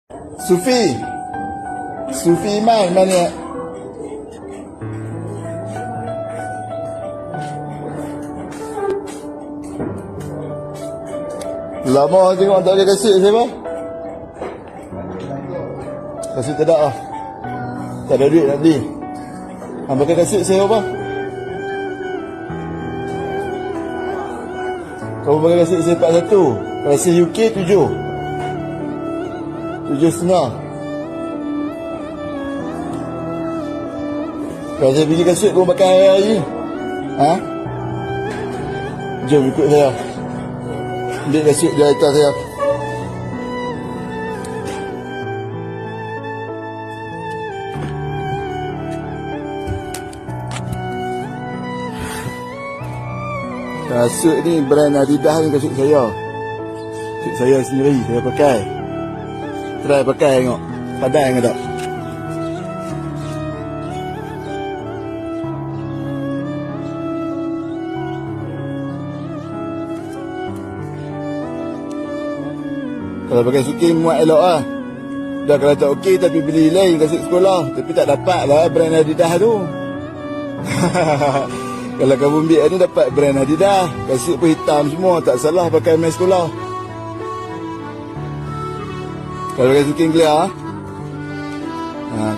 Sufi. Sufi Iman mana? Lama tengok tak ada kasut siapa? Kasut tak ada lah. Tak ada duit nak beli. Pakai kasut saya apa? Kau pakai kasut saya 41. Kasut UK 7. 7,5. Kalau saya beli kasut kau pakai hari ni. Ha? Jom ikut saya. Ambil kasut di atas saya. Kasut ni brand Adidas ni kasut saya. Kasut saya sendiri, saya pakai. Try pakai tengok. Padan ke tak? Kalau pakai suki muat elok lah. Dah kalau tak okey tapi beli lain kasut sekolah. Tapi tak dapat lah brand Adidas tu. Kalau kamu ambil ni dapat brand Adidas. Kasut pun hitam semua. Tak salah pakai main sekolah. Kalau pakai suki clear.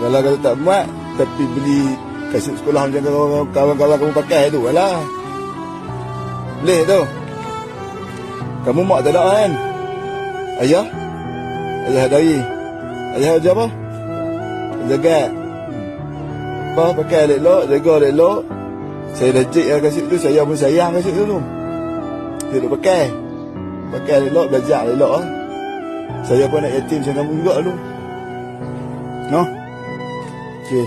Kalau tak muat tapi beli kasut sekolah macam kawan-kawan kamu pakai tu lah. Boleh tu. Kamu mak tak ada kan? Ayah? Ayah dari? Ayah kerja apa? Jaga. Apa pakai elok, jaga elok. Saya dah cek kasut tu, saya pun sayang kasut tu. Saya duk pakai. Pakai elok, belajar elok lah. Saya pun nak yatim macam kamu juga tu. No? Okay.